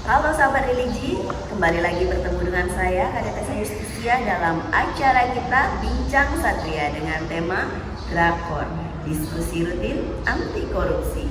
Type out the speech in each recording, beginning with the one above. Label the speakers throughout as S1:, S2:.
S1: Halo sahabat religi, kembali lagi bertemu dengan saya Kadetesa Justisia dalam acara kita Bincang Satria dengan tema Drakor, diskusi rutin anti korupsi.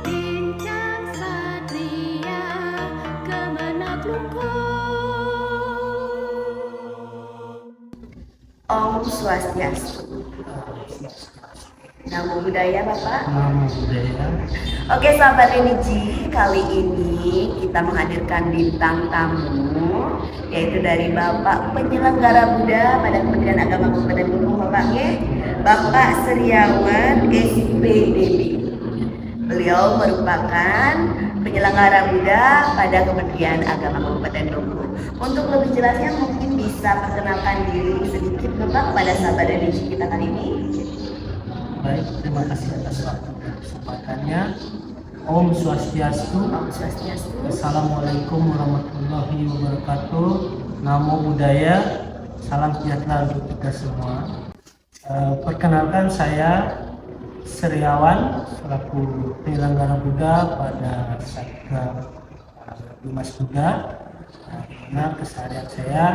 S2: Bincang Satria Kemenak
S1: Om Swastiastu. Namo Buddhaya Bapak.
S3: Namo Buddhaya.
S1: Oke sahabat religi, kali ini kita menghadirkan bintang tamu yaitu dari Bapak Penyelenggara Buddha pada Kementerian Agama Kabupaten Gunung Bapak Sriawan SPDB. Beliau merupakan penyelenggara Buddha pada Kementerian Agama Kabupaten Bengkulu. Untuk lebih jelasnya mungkin bisa perkenalkan diri sedikit Bapak pada sahabat religi kita kali ini.
S3: Baik, terima kasih atas waktu dan kesempatannya. Om Swastiastu.
S1: Om Swastiastu.
S3: Assalamualaikum warahmatullahi wabarakatuh. Namo Buddhaya. Salam sejahtera untuk kita semua. Perkenalkan saya Sriawan selaku penyelenggara Buddha pada Satgas Dimas Buddha. Karena keseharian saya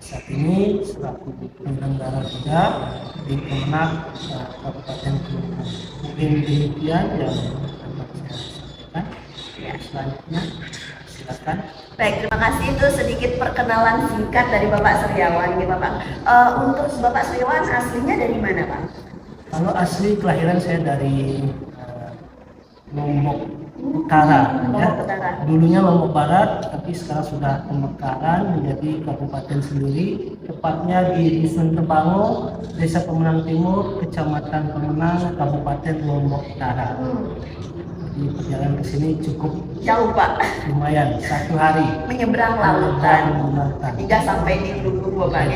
S3: saat ini selaku penyelenggara Buddha di Kemenak Kabupaten Kelungkung. Mungkin demikian yang dapat saya sampaikan.
S1: Ya.
S3: Selanjutnya silakan.
S1: Baik, terima kasih. Itu sedikit perkenalan singkat dari Bapak Sriawan, ya Bapak. Untuk Bapak Sriawan aslinya dari mana Pak?
S3: Kalau asli kelahiran saya dari Lombok Utara, ya.
S1: Lombok Utara.
S3: Dulunya Lombok Barat, tapi sekarang sudah pemekaran menjadi kabupaten sendiri, tepatnya di Dusun Tebango, Desa Pemenang Timur, Kecamatan Pemenang, Kabupaten Lombok Utara. Jadi perjalanan ke sini cukup
S1: Jauh Pak,
S3: lumayan, 1 hari.
S1: menyeberang lautan hingga sampai di Kelungkung Bapak.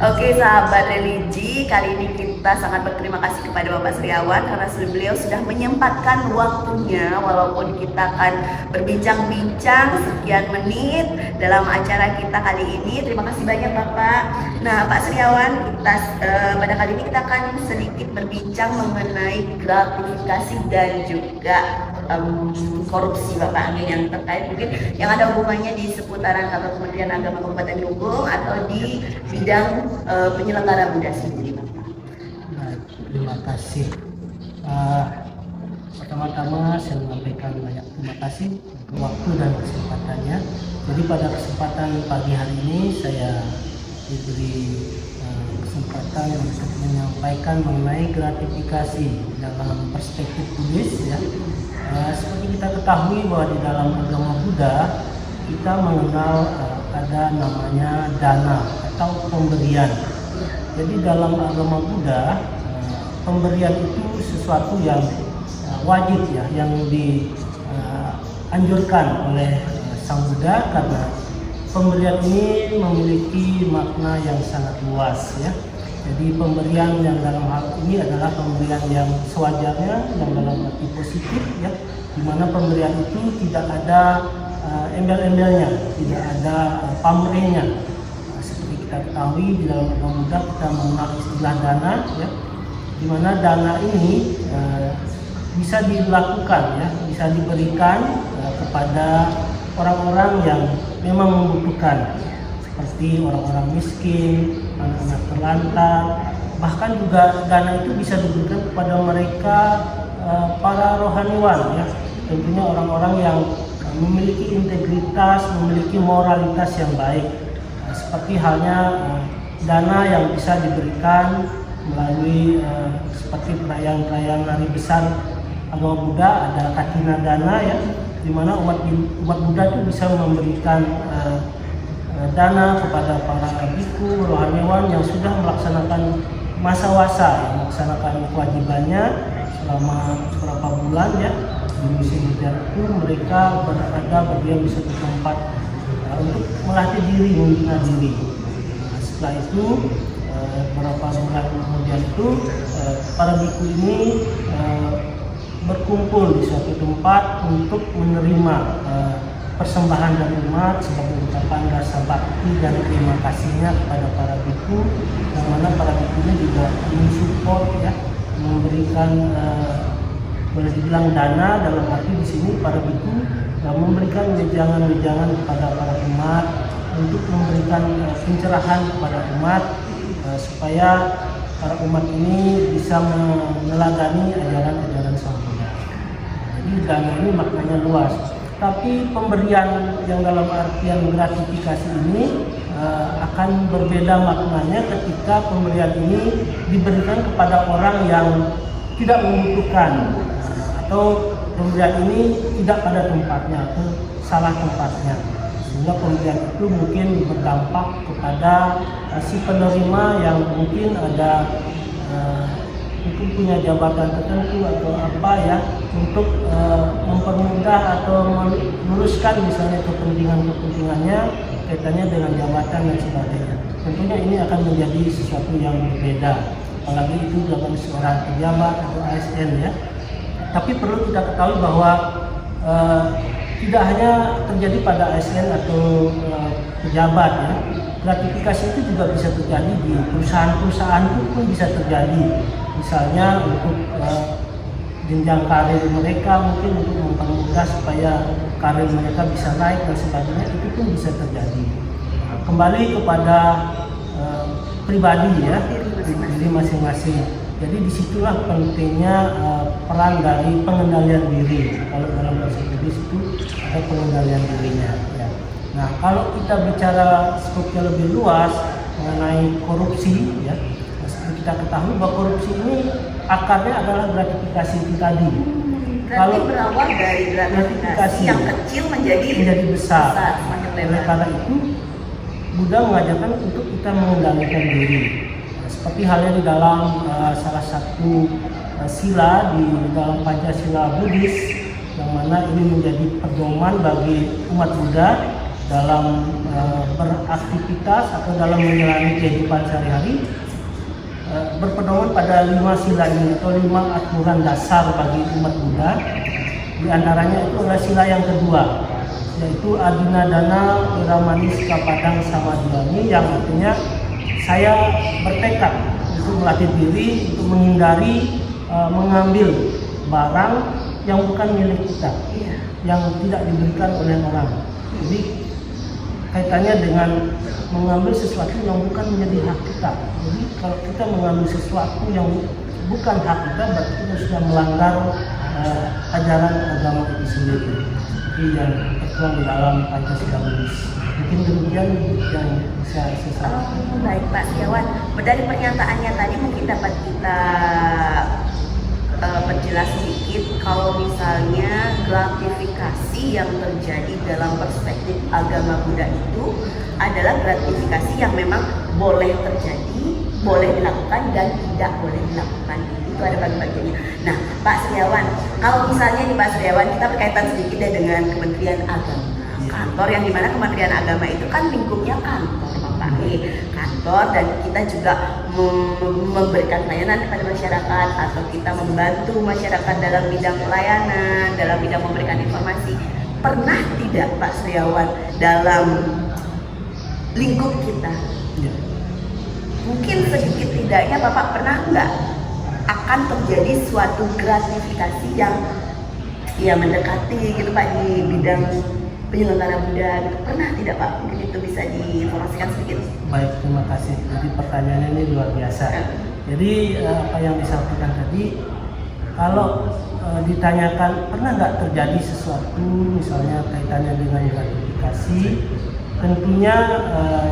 S1: Oke sahabat religi, kali ini kita sangat berterima kasih kepada Bapak Sriawan karena beliau sudah menyempatkan waktunya walaupun kita akan berbincang-bincang sekian menit dalam acara kita kali ini. Terima kasih banyak Bapak. Nah Pak Sriawan, pada kali ini kita akan sedikit berbincang mengenai gratifikasi dan juga korupsi Bapak yang terkait mungkin yang ada hubungannya di seputaran kantor Kementerian Agama Kabupaten Kelungkung atau di bidang penyelenggara Buddha sendiri Bapak.
S3: Baik, terima kasih. Pertama-tama saya menyampaikan banyak terima kasih untuk waktu dan kesempatannya. Jadi pada kesempatan pagi hari ini saya diberi kesempatan untuk menyampaikan mengenai gratifikasi dalam perspektif Buddhis, ya. Seperti kita ketahui bahwa di dalam agama Buddha kita mengenal ada namanya dana atau pemberian. Jadi dalam agama Buddha pemberian itu sesuatu yang wajib, ya, yang dianjurkan oleh Sang Buddha karena pemberian ini memiliki makna yang sangat luas, ya. Jadi pemberian yang dalam hal ini adalah pemberian yang sewajarnya, yang dalam arti positif, ya, di mana pemberian itu tidak ada embel-embelnya, tidak ada pamrihnya. Seperti kita ketahui di dalam agama Buddha kita mengenal istilah dana, ya, di mana dana ini bisa dilakukan, ya, bisa diberikan kepada orang-orang yang memang membutuhkan, seperti orang-orang miskin, anak-anak terlantar. Bahkan juga dana itu bisa diberikan kepada mereka para rohaniwan, ya, tentunya orang-orang yang memiliki integritas, memiliki moralitas yang baik. Seperti halnya dana yang bisa diberikan melalui seperti perayaan-perayaan hari besar agama Buddha, ada Katina Dana, ya, di mana umat Buddha itu bisa memberikan dana kepada para biku, rohaniwan yang sudah melaksanakan masa wasa, melaksanakan kewajibannya selama beberapa bulan, ya. Di musim hujan itu mereka berdiam di satu tempat untuk melatih diri, membina diri. Setelah itu beberapa bulan kemudian itu para biku ini berkumpul di suatu tempat untuk menerima persembahan dari umat sebagai ungkapan rasa bakti dan terima kasihnya kepada para biku, yang mana para biku ini juga mensupport, ya, memberikan boleh dibilang dana, dalam arti di sini para biku memberikan wejangan-wejangan kepada para umat untuk memberikan pencerahan kepada umat supaya para umat ini bisa meneladani ajaran-ajaran Sang Buddha. Jadi dana ini maknanya luas. Tapi pemberian yang dalam artian gratifikasi ini akan berbeda maknanya ketika pemberian ini diberikan kepada orang yang tidak membutuhkan, atau pemberian ini tidak pada tempatnya atau salah tempatnya, sehingga pemberian itu mungkin berdampak kepada si penerima yang mungkin ada mungkin punya jabatan tertentu atau apa ya, untuk mempermudah atau meluruskan misalnya kepentingannya kaitannya dengan jabatan dan sebagainya. Tentunya ini akan menjadi sesuatu yang berbeda, apalagi itu dalam seorang pejabat atau ASN ya. Tapi perlu kita ketahui bahwa tidak hanya terjadi pada ASN atau pejabat ya. Gratifikasi itu juga bisa terjadi di perusahaan-perusahaan itu pun bisa terjadi. Misalnya untuk jenjang karir mereka, mungkin untuk mempermudah supaya karir mereka bisa naik dan sebagainya, itu pun bisa terjadi. Kembali kepada pribadi ya, diri masing-masing. Jadi disitulah pentingnya peran dari pengendalian diri. Kalau dalam bahasa Buddhis itu ada pengendalian dirinya. Ya. Nah, kalau kita bicara skopnya lebih luas mengenai korupsi, ya, seperti kita ketahui bahwa korupsi ini akarnya adalah gratifikasi itu tadi.
S1: Berarti berawal dari gratifikasi yang kecil menjadi
S3: besar.
S1: Semakin
S3: Oleh
S1: lebar.
S3: karena itu, Buddha mengajarkan untuk kita mengendalikan diri. Seperti halnya di dalam salah satu sila di dalam Pancasila Buddhis, yang mana ini menjadi pedoman bagi umat Buddha dalam beraktivitas atau dalam menjalani kehidupan sehari-hari, berpedoman pada 5 sila ini atau 5 aturan dasar bagi umat Buddha. Di antaranya itu adalah sila yang kedua, yaitu Adinadana Wiramanis Kapadang Samadhiyani, yang artinya saya bertekad untuk melatih diri untuk menghindari mengambil barang yang bukan milik kita, yang tidak diberikan oleh orang. Jadi kaitannya dengan mengambil sesuatu yang bukan menjadi hak kita. Jadi kalau kita mengambil sesuatu yang bukan hak kita, berarti kita sudah melanggar ajaran agama itu sendiri. Seperti yang tertuang di dalam Pancasila Buddhis. Mungkin demikian yang bisa saya sampaikan.
S1: Baik Pak Setiawan, dari pernyataannya tadi mungkin dapat kita perjelas sedikit kalau misalnya gratifikasi yang terjadi dalam perspektif agama Buddha itu adalah gratifikasi yang memang boleh terjadi, boleh dilakukan dan tidak boleh dilakukan. Itu ada bagi-bagiannya. Nah, Pak Setiawan, kalau misalnya nih Pak Setiawan, kita berkaitan sedikit ya dengan Kementerian Agama. Kantor yang dimana Kementerian Agama itu kan lingkupnya kantor, Bapak. Kantor, dan kita juga memberikan pelayanan kepada masyarakat atau kita membantu masyarakat dalam bidang pelayanan, dalam bidang memberikan informasi. Pernah tidak Pak Setiawan dalam lingkup kita?
S3: Ya.
S1: Mungkin sedikit tidaknya Bapak pernah nggak akan terjadi suatu gratifikasi yang ya mendekati gitu Pak di bidang penyelenggara Buddha gitu. Pernah tidak Pak? Mungkin itu bisa diinformasikan sedikit.
S3: Baik, terima kasih. Jadi pertanyaannya ini luar biasa. Jadi apa yang disampaikan tadi, kalau ditanyakan pernah nggak terjadi sesuatu misalnya kaitannya dengan gratifikasi, tentunya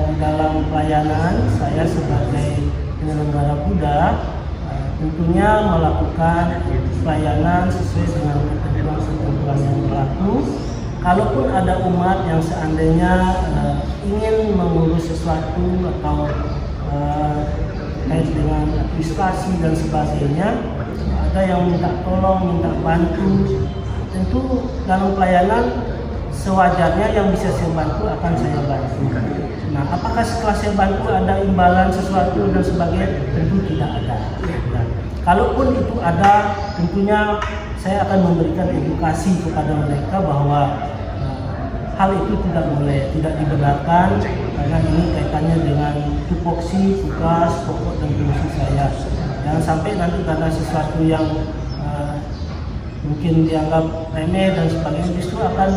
S3: di dalam pelayanan saya sebagai penyelenggara Buddha tentunya melakukan pelayanan sesuai dengan ketentuan-ketentuan yang berlaku. Kalaupun ada umat yang seandainya ingin mengurus sesuatu atau kait dengan administrasi dan sebagainya, ada yang minta tolong, minta bantu, tentu dalam pelayanan sewajarnya yang bisa saya bantu akan saya bantu. Nah, apakah setelah saya bantu ada imbalan sesuatu dan sebagainya? Tentu tidak ada. Nah, kalaupun itu ada, tentunya saya akan memberikan edukasi kepada mereka bahwa hal itu tidak boleh, tidak dibenarkan, karena ini kaitannya dengan tupoksi, tugas, pokok dan fungsi saya. Jangan sampai nanti karena sesuatu yang mungkin dianggap remeh dan sebagainya, justru akan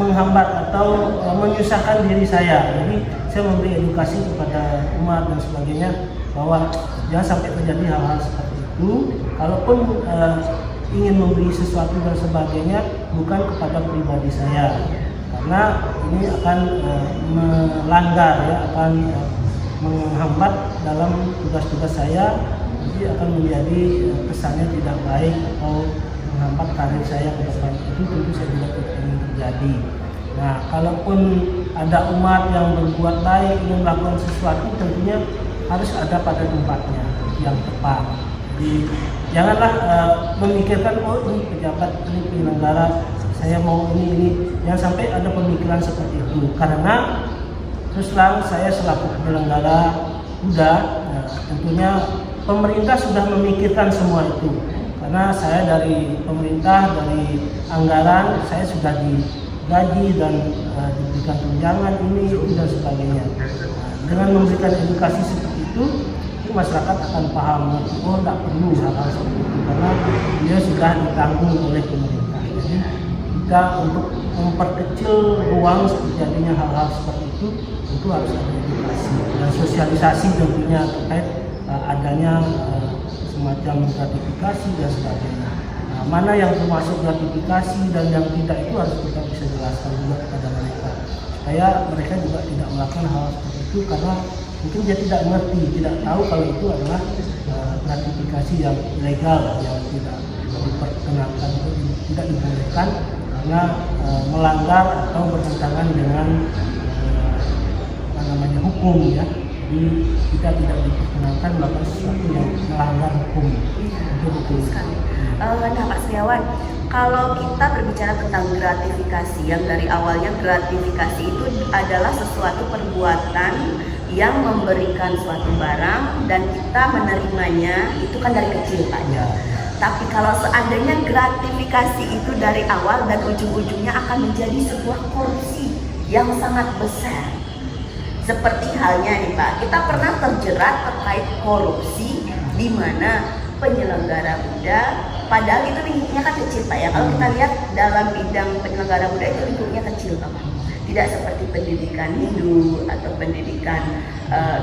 S3: menghambat atau menyusahkan diri saya. Jadi saya memberi edukasi kepada umat dan sebagainya bahwa jangan sampai terjadi hal-hal seperti itu. Kalaupun ingin memberi sesuatu dan sebagainya, bukan kepada pribadi saya, karena ini akan melanggar ya, akan menghambat dalam tugas-tugas saya, jadi akan menjadi kesannya tidak baik atau menghambat karir saya ke depan. Itu tentu saya tidak ingin terjadi. Nah, kalaupun ada umat yang berbuat baik, ingin melakukan sesuatu, tentunya harus ada pada tempatnya yang tepat. Jadi janganlah memikirkan, oh ini pejabat, ini penyelenggara, saya mau ini. Jangan sampai ada pemikiran seperti itu. Karena terus terang saya selaku penyelenggara Buddha, tentunya pemerintah sudah memikirkan semua itu. Karena saya dari pemerintah, dari anggaran, saya sudah digaji dan diberikan tunjangan ini dan sebagainya. Dengan memberikan edukasi seperti itu masyarakat akan paham, oh tidak perlu hal-hal seperti itu karena dia sudah ditanggung oleh pemerintah. Jadi kita untuk memperkecil ruang terjadinya hal-hal seperti itu tentu harus ada edukasi dan sosialisasi tentunya terkait adanya semacam gratifikasi dan sebagainya. Nah, mana yang termasuk gratifikasi dan yang tidak itu harus kita bisa jelaskan juga kepada mereka supaya mereka juga tidak melakukan hal seperti itu karena mungkin dia tidak mengerti, tidak tahu kalau itu adalah gratifikasi yang ilegal, yang tidak diperkenankan, tidak dibolehkan karena melanggar atau bertentangan dengan hukum ya. Jadi kita tidak diperkenankan melakukan sesuatu yang melanggar hukum.
S1: Betul sekali. Nah Pak Setiawan, kalau kita berbicara tentang gratifikasi, yang dari awalnya gratifikasi itu adalah sesuatu perbuatan yang memberikan suatu barang dan kita menerimanya itu kan dari kecil Pak.
S3: Ya.
S1: Tapi kalau seandainya gratifikasi itu dari awal dan ujung-ujungnya akan menjadi sebuah korupsi yang sangat besar. Seperti halnya nih Pak, kita pernah terjerat terkait korupsi di mana penyelenggara Buddha, padahal itu lingkupnya kan kecil Pak ya. Kalau kita lihat dalam bidang penyelenggara Buddha itu lingkupnya kecil Pak. Tidak seperti pendidikan Hindu atau pendidikan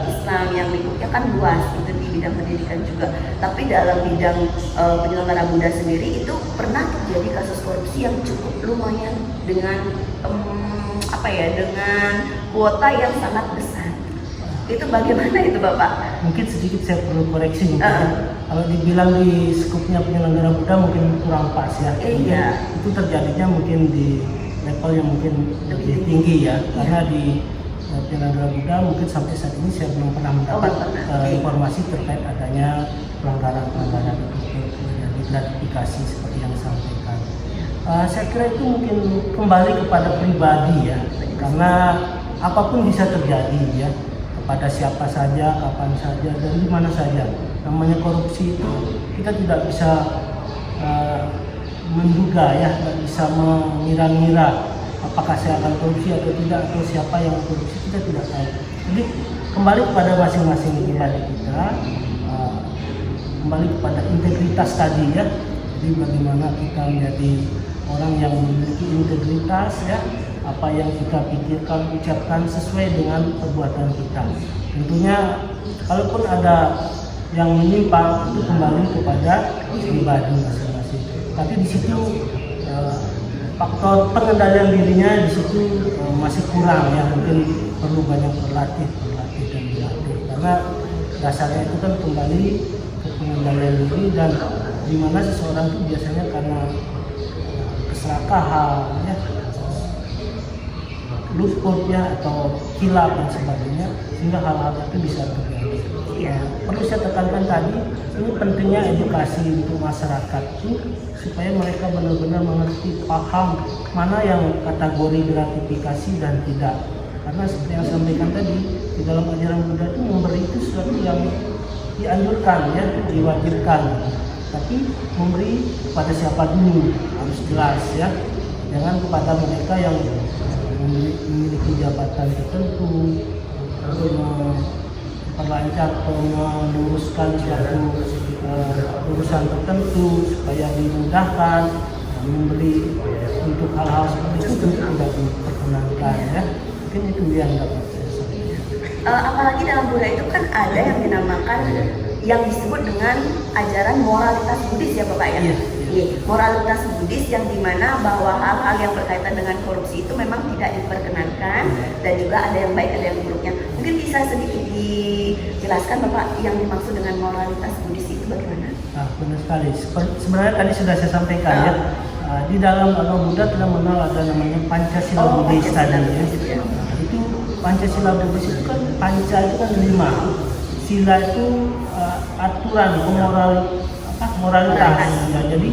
S1: Islam yang lingkupnya kan luas, itu di bidang pendidikan juga. Tapi dalam bidang penyelenggara Buddha sendiri itu pernah terjadi kasus korupsi yang cukup lumayan dengan dengan kuota yang sangat besar. Itu bagaimana itu Bapak?
S3: Mungkin sedikit saya perlu koreksi mungkin. Kalau dibilang di skupnya penyelenggara Buddha mungkin kurang pas ya.
S1: Iya.
S3: Itu terjadinya mungkin di level yang mungkin lebih tinggi ya. Karena di penyelenggara Buddha mungkin sampai saat ini saya belum pernah mendapat informasi terkait adanya pelanggaran-pelanggaran itu terjadi gratifikasi seperti yang disampaikan. Saya kira itu mungkin kembali kepada pribadi ya, karena apapun bisa terjadi ya, kepada siapa saja, kapan saja, dan di mana saja. Namanya korupsi itu kita tidak bisa menduga ya, tidak bisa mengira-ngira apakah saya akan korupsi atau tidak, atau siapa yang korupsi, kita tidak tahu. Jadi kembali kepada masing-masing pribadi kita, kembali kepada integritas tadi ya. Jadi bagaimana kita menjadi orang yang memiliki integritas ya, apa yang kita pikirkan, ucapkan sesuai dengan perbuatan kita. Tentunya kalaupun ada yang menyimpang itu kembali kepada pribadi masing-masing. Tapi di situ faktor pengendalian dirinya di situ masih kurang ya, mungkin perlu banyak berlatih dan dilatih. Karena dasarnya itu kan kembali ke pengendalian diri, dan di mana seseorang itu biasanya karena keserakahan ya, luputnya atau hilaf dan sebagainya, sehingga hal-hal itu bisa terjadi. Ya, perlu saya tekankan tadi, ini pentingnya edukasi untuk masyarakat itu supaya mereka benar-benar mengerti, paham mana yang kategori gratifikasi dan tidak. Karena seperti yang saya sampaikan tadi, di dalam ajaran Buddha itu memberi itu sesuatu yang dianjurkan ya, diwajibkan. Tapi memberi kepada siapa dulu harus jelas ya, jangan kepada mereka yang memiliki jabatan tertentu atau memperlancar atau meluruskan suatu urusan tertentu supaya dimudahkan membeli untuk hal-hal seperti itu tentu tidak diperkenankan ya. Mungkin itu yang dapat saya sampaikan.
S1: Apalagi dalam budaya itu kan ada yang dinamakan yang disebut dengan ajaran moralitas Buddhis ya Bapak ya.
S3: Iya.
S1: Iya, moralitas Buddhis yang dimana bahwa hal-hal yang berkaitan dengan korupsi itu memang tidak diperkenankan dan juga ada yang baik ada yang buruknya. Mungkin bisa sedikit dijelaskan Bapak yang dimaksud dengan moralitas Buddhis itu bagaimana?
S3: Benar sekali. Sebenarnya tadi sudah saya sampaikan ya. Di dalam agama Buddha tidak mengenal ada namanya Pancasila Buddhis tadi ya. Itu Pancasila Buddhis itu kan panca itu kan 5. Sila itu aturan moralitas. Ya, jadi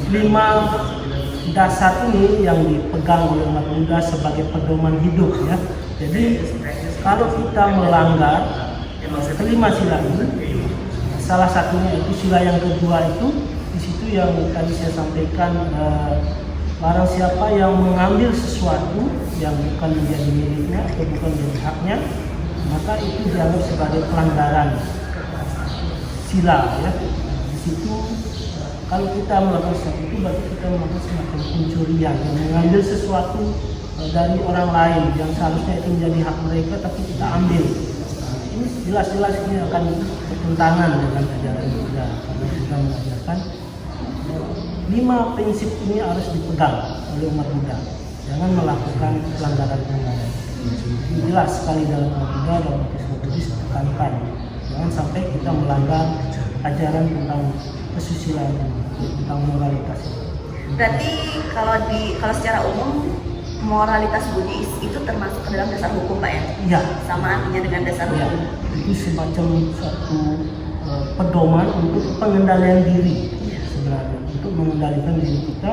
S3: 5 dasar ini yang dipegang oleh umat Buddha sebagai pedoman hidup ya. Jadi kalau kita melanggar kelima sila ini, salah satunya itu sila yang kedua itu di situ yang tadi saya sampaikan, barang siapa yang mengambil sesuatu yang bukan menjadi miliknya atau bukan menjadi haknya, maka itu dianggap sebagai pelanggaran sila ya. Di situ kalau kita melakukan sesuatu itu berarti kita melakukan semacam pencurian, yang mengambil sesuatu dari orang lain yang seharusnya itu menjadi hak mereka tapi kita ambil. Ini jelas-jelas ini akan bertentangan dengan ajaran Buddha, karena kita mengajarkan 5 prinsip ini harus dipegang oleh umat Buddha. Jangan melakukan pelanggaran-pelanggaran. Jelas sekali dalam Buddha dan Islam Buddhis ditekankan jangan sampai kita melanggar ajaran tentang kesusilaan tentang moralitas.
S1: Berarti kalau secara umum moralitas Buddhis itu termasuk ke dalam dasar hukum Pak ya?
S3: Iya.
S1: Sama artinya dengan dasar
S3: Ya,
S1: hukum.
S3: itu semacam suatu pedoman untuk pengendalian diri sebenarnya, untuk mengendalikan diri kita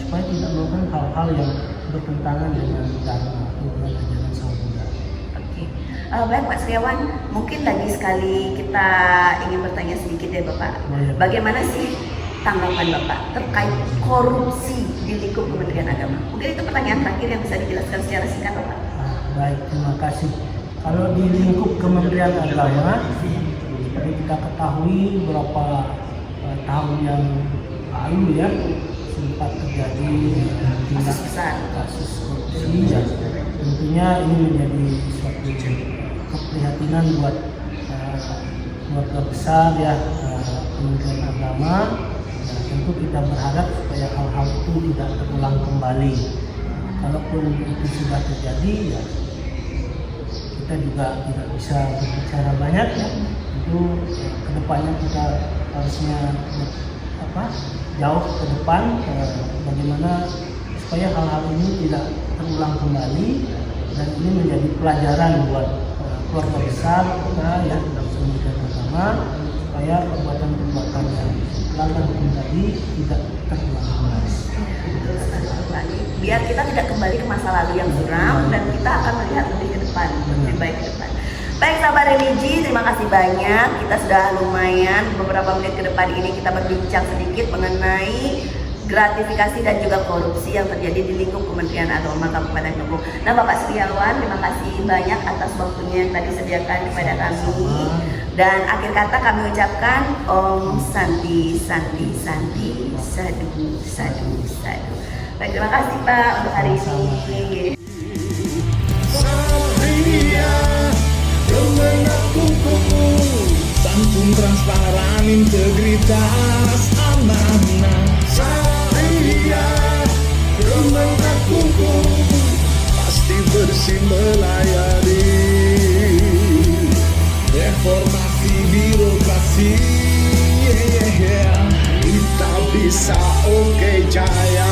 S3: supaya tidak melakukan hal-hal yang bertentangan dengan dharma atau dengan ajaran Sang Buddha.
S1: Oke. Baik Pak Sriawan, mungkin lagi sekali kita ingin bertanya sedikit ya Bapak.
S3: Boleh.
S1: Bagaimana sih tanggapan Bapak terkait korupsi di lingkup Kementerian Agama? Mungkin itu pertanyaan terakhir yang bisa dijelaskan secara singkat Bapak.
S3: Baik, terima kasih. Kalau di lingkup Kementerian Agama, seperti kita ketahui beberapa tahun yang lalu ya, sempat terjadi tindak kasus korupsi ya. Tentunya ini menjadi suatu keprihatinan buat keluarga besar ya Kementerian Agama. Tentu kita berharap supaya hal-hal itu tidak terulang kembali. Kalaupun itu sudah terjadi ya kita juga tidak bisa berbicara banyak ya. Itu kedepannya kita harusnya jauh ke depan bagaimana supaya hal-hal ini tidak terulang kembali dan ini menjadi pelajaran buat keluarga besar kita ya dalam Kementerian Agama supaya perbuatan-perbuatan yang melanggar hukum tadi tidak terulang kembali.
S1: Betul sekali Bapak. Biar kita tidak kembali ke masa lalu yang suram dan kita akan melihat lebih ke depan, lebih baik ke depan. Baik sahabat religi, terima kasih banyak. Kita sudah lumayan beberapa menit ke depan ini kita berbincang sedikit mengenai gratifikasi dan juga korupsi yang terjadi di lingkup Kementerian Agama Kabupaten Klungkung. Nah Bapak Sriawan, terima kasih banyak atas waktunya yang tadi sediakan kepada kami. Dan akhir kata kami ucapkan Om Santi Santi Santi Sadu Sadu Sadu. Baik, terima kasih Pak untuk hari ini.
S4: Satria Kemenak Klungkung, santun transparan integritas amanah. Satria Kemenak Klungkung, pasti bersih melayani. Reformasi birokrasi, kita bisa oke jaya.